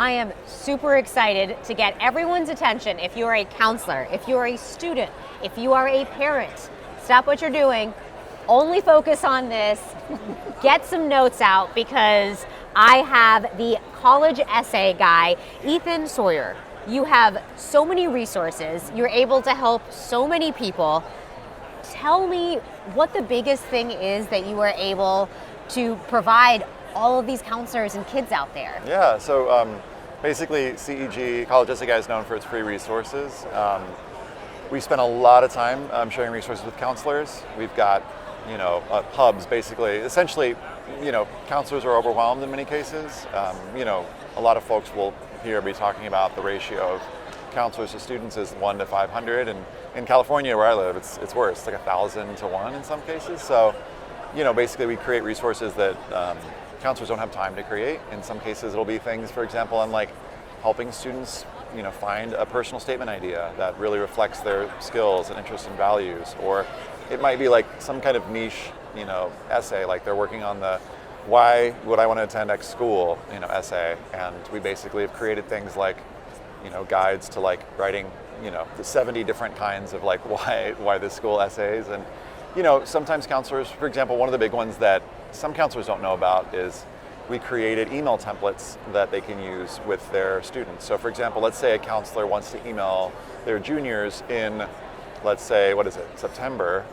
I am super excited to get everyone's attention. If you're a counselor, if you're a student, if you are a parent, stop what you're doing, only focus on this, get some notes out, because I have the college essay guy, Ethan Sawyer. You have so many resources, you're able to help so many people. Tell me what the biggest thing is that you are able to provide all of these counselors and kids out there. Yeah, so basically CEG, College Essay Guy, is known for its free resources. We spend a lot of time sharing resources with counselors. We've got, hubs basically. Essentially, counselors are overwhelmed in many cases. A lot of folks will here be talking about the ratio of counselors to students is 1 to 500, and in California where I live, it's worse. It's like 1,000 to 1 in some cases. So, basically we create resources that counselors don't have time to create. In some cases it'll be things, for example, on like helping students find a personal statement idea that really reflects their skills and interests and values, or it might be like some kind of niche essay, like they're working on the why would I want to attend X school essay, and we basically have created things like guides to like writing the 70 different kinds of like why this school essays. And sometimes counselors, for example, one of the big ones that some counselors don't know about is we created email templates that they can use with their students. So for example, let's say a counselor wants to email their juniors in, let's say, September,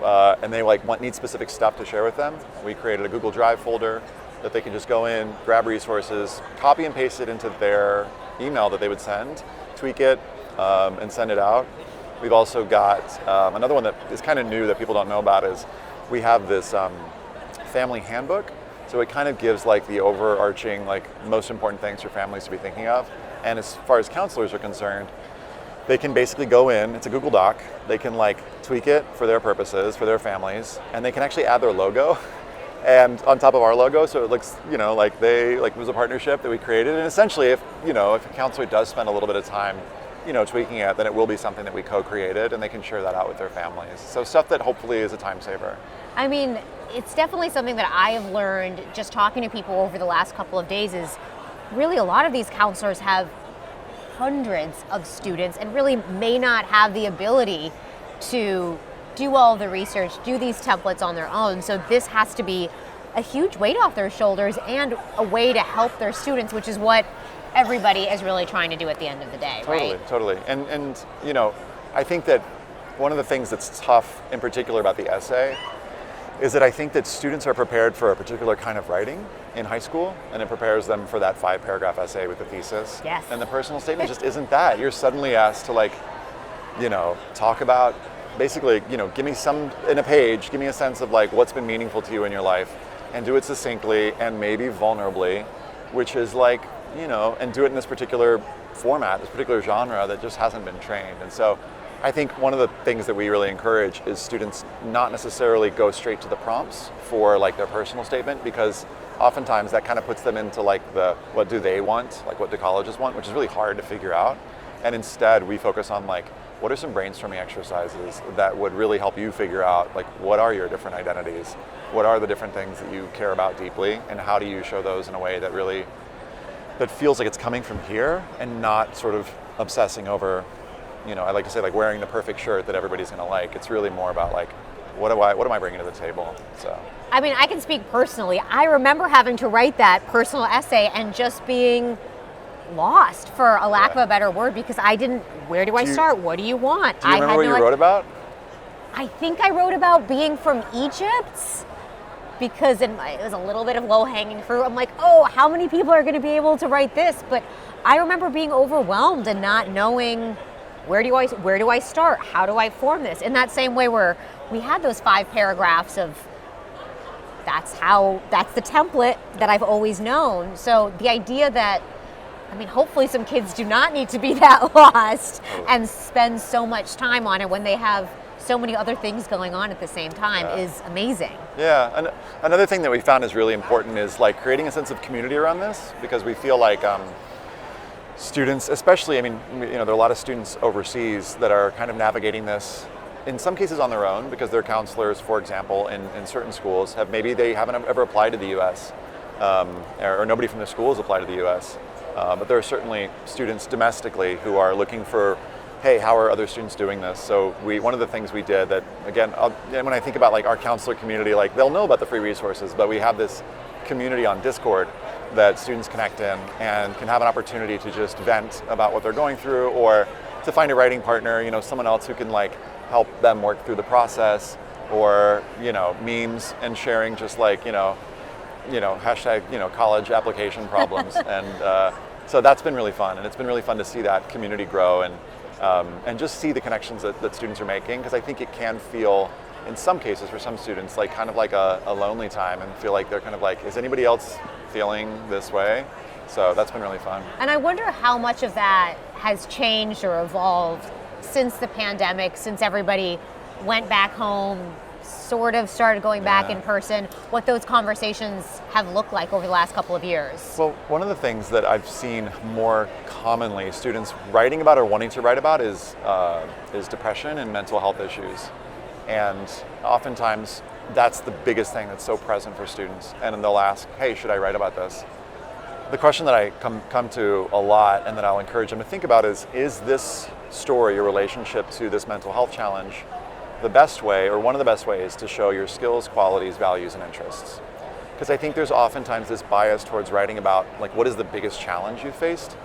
and they need specific stuff to share with them. We created a Google Drive folder that they can just go in, grab resources, copy and paste it into their email that they would send, tweak it, and send it out. We've also got another one that is kind of new that people don't know about is we have this family handbook. So it kind of gives like the overarching, most important things for families to be thinking of. And as far as counselors are concerned, they can basically go in, it's a Google Doc, they can tweak it for their purposes, for their families, and they can actually add their logo and on top of our logo, so it looks, it was a partnership that we created. And essentially, if a counselor does spend a little bit of time tweaking it, then it will be something that we co-created, and they can share that out with their families. So stuff that hopefully is a time saver. I mean, it's definitely something that I have learned just talking to people over the last couple of days is really a lot of these counselors have hundreds of students and really may not have the ability to do all the research, do these templates on their own. So this has to be a huge weight off their shoulders and a way to help their students, which is what everybody is really trying to do at the end of the day, right? Totally. And I think that one of the things that's tough in particular about the essay is that I think that students are prepared for a particular kind of writing in high school, and it prepares them for that 5-paragraph essay with the thesis. Yes. And the personal statement just isn't that. You're suddenly asked to talk about, basically, give me in a page, give me a sense of what's been meaningful to you in your life, and do it succinctly and maybe vulnerably, which is and do it in this particular format, this particular genre that just hasn't been trained. And so I think one of the things that we really encourage is students not necessarily go straight to the prompts for their personal statement, because oftentimes that kind of puts them into the what do they want, what do colleges want, which is really hard to figure out. And instead we focus on what are some brainstorming exercises that would really help you figure out what are your different identities, what are the different things that you care about deeply, and how do you show those in a way that really that feels like it's coming from here and not sort of obsessing over, I like to say wearing the perfect shirt that everybody's going to like. It's really more about what am I bringing to the table? So I mean, I can speak personally. I remember having to write that personal essay and just being lost, for a lack of a better word, because I didn't, where do I start? What do you want? Do you remember what you wrote about? I think I wrote about being from Egypt, because it was a little bit of low-hanging fruit. I'm like, oh, how many people are going to be able to write this? But I remember being overwhelmed and not knowing where do I start? How do I form this? In that same way where we had those 5 paragraphs of that's the template that I've always known. So the idea that, hopefully some kids do not need to be that lost and spend so much time on it when they have so many other things going on at the same time is amazing. Yeah, and another thing that we found is really important is creating a sense of community around this, because we feel students, especially, there are a lot of students overseas that are kind of navigating this in some cases on their own, because their counselors, for example, in certain schools they haven't ever applied to the US, or nobody from the schools applied to the US. But there are certainly students domestically who are looking for, hey, how are other students doing this? So one of the things we did that, again, when I think about like our counselor community, like they'll know about the free resources, but we have this community on Discord that students connect in and can have an opportunity to just vent about what they're going through, or to find a writing partner, someone else who can like help them work through the process, or memes and sharing just like hashtag college application problems. And so that's been really fun, and it's been really fun to see that community grow and just see the connections that students are making, because I think it can feel, in some cases for some students, like kind of like a lonely time, and feel like they're kind of like, is anybody else feeling this way? So that's been really fun. And I wonder how much of that has changed or evolved since the pandemic, since everybody went back home, sort of started going back in person, what those conversations have looked like over the last couple of years. Well, one of the things that I've seen more commonly students writing about or wanting to write about is depression and mental health issues. And oftentimes that's the biggest thing that's so present for students. And then they'll ask, hey, should I write about this? The question that I come to a lot, and that I'll encourage them to think about, is this story, your relationship to this mental health challenge, the best way, or one of the best ways, to show your skills, qualities, values, and interests? Because I think there's oftentimes this bias towards writing about like what is the biggest challenge you faced.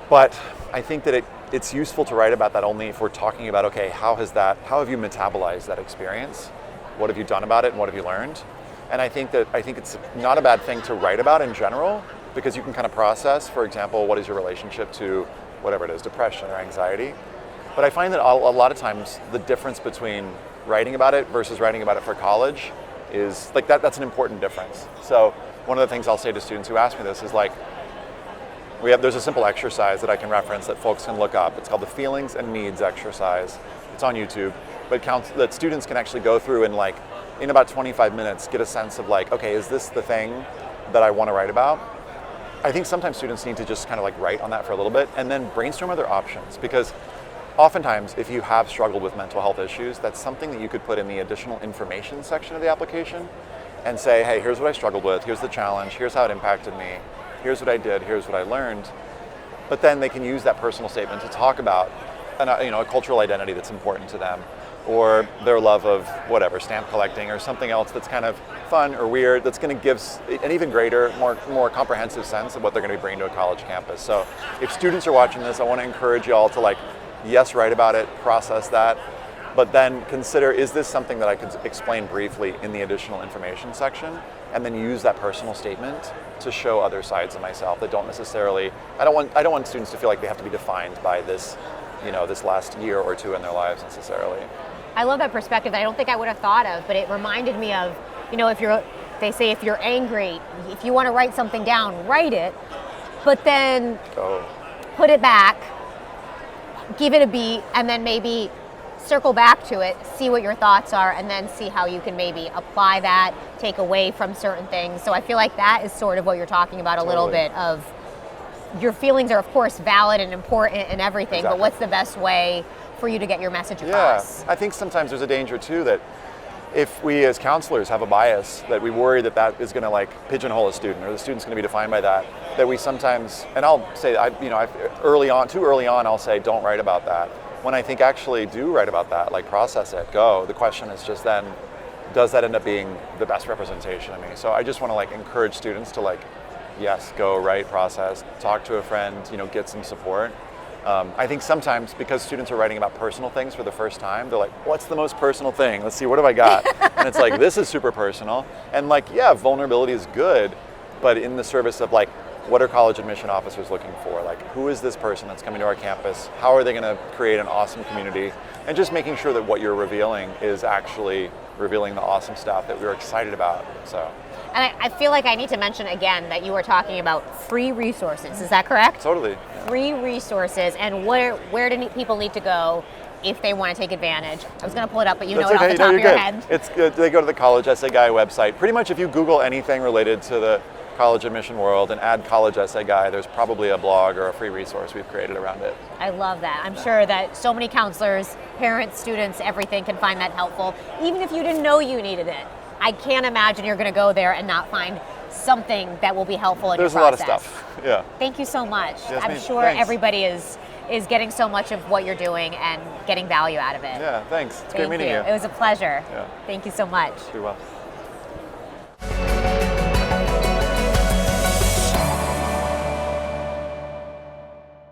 But I think that it's useful to write about that only if we're talking about, okay, how have you metabolized that experience? What have you done about it, and what have you learned? And I think it's not a bad thing to write about in general, because you can kind of process, for example, what is your relationship to whatever it is, depression or anxiety. But I find that a lot of times the difference between writing about it versus writing about it for college is like that's an important difference. So one of the things I'll say to students who ask me this is like, there's a simple exercise that I can reference that folks can look up. It's called the Feelings and Needs exercise. It's on YouTube, but that students can actually go through and like in about 25 minutes get a sense of like, okay, is this the thing that I want to write about? I think sometimes students need to just kind of like write on that for a little bit and then brainstorm other options, because oftentimes if you have struggled with mental health issues, that's something that you could put in the additional information section of the application and say, hey, here's what I struggled with, here's the challenge, here's how it impacted me, here's what I did, here's what I learned. But then they can use that personal statement to talk about a cultural identity that's important to them, or their love of whatever, stamp collecting or something else that's kind of fun or weird, that's going to give an even greater, more comprehensive sense of what they're going to be bringing to a college campus. So if students are watching this, I want to encourage you all to like, yes, write about it, process that, but then consider, is this something that I could explain briefly in the additional information section, and then use that personal statement to show other sides of myself that don't necessarily, I don't want students to feel like they have to be defined by this, this last year or two in their lives necessarily. I love that perspective that I don't think I would have thought of, but it reminded me of, they say if you're angry, if you want to write something down, write it, but then put it back, give it a beat, and then maybe circle back to it, see what your thoughts are, and then see how you can maybe apply that, take away from certain things. So I feel like that is sort of what you're talking about a little bit of, your feelings are of course valid and important and everything, but what's the best way for you to get your message across? Yeah, I think sometimes there's a danger too that if we as counselors have a bias that we worry that is going to like pigeonhole a student, or the student's going to be defined by that we sometimes, and I'll say, too early on, I'll say, don't write about that. When I think actually do write about that, like process it, go. The question is just then, does that end up being the best representation of me? So I just want to like encourage students to like, yes, go write, process, talk to a friend, get some support. I think sometimes because students are writing about personal things for the first time, they're like, what's the most personal thing? Let's see, what have I got? And it's like, this is super personal. And like, yeah, vulnerability is good, but in the service of like, what are college admission officers looking for? Like, who is this person that's coming to our campus? How are they going to create an awesome community? And just making sure that what you're revealing is actually revealing the awesome stuff that we're excited about. So. And I feel like I need to mention again that you were talking about free resources. Is that correct? Totally. Yeah. Free resources, and where do people need to go if they want to take advantage? I was going to pull it up, but you know it off the top of your head. It's good. They go to the College Essay Guy website. Pretty much if you Google anything related to the college admission world and add College Essay Guy, there's probably a blog or a free resource we've created around it. I love that. I'm sure that so many counselors, parents, students, everything can find that helpful, even if you didn't know you needed it. I can't imagine you're going to go there and not find something that will be helpful in There's your a lot of process. stuff. Yeah. Thank you so much. Yes, I'm ma'am. sure Thanks. everybody is getting so much of what you're doing and getting value out of it. Yeah, thanks. It's Thank great meeting you. It was a pleasure. Yeah. Thank you so much. Be well.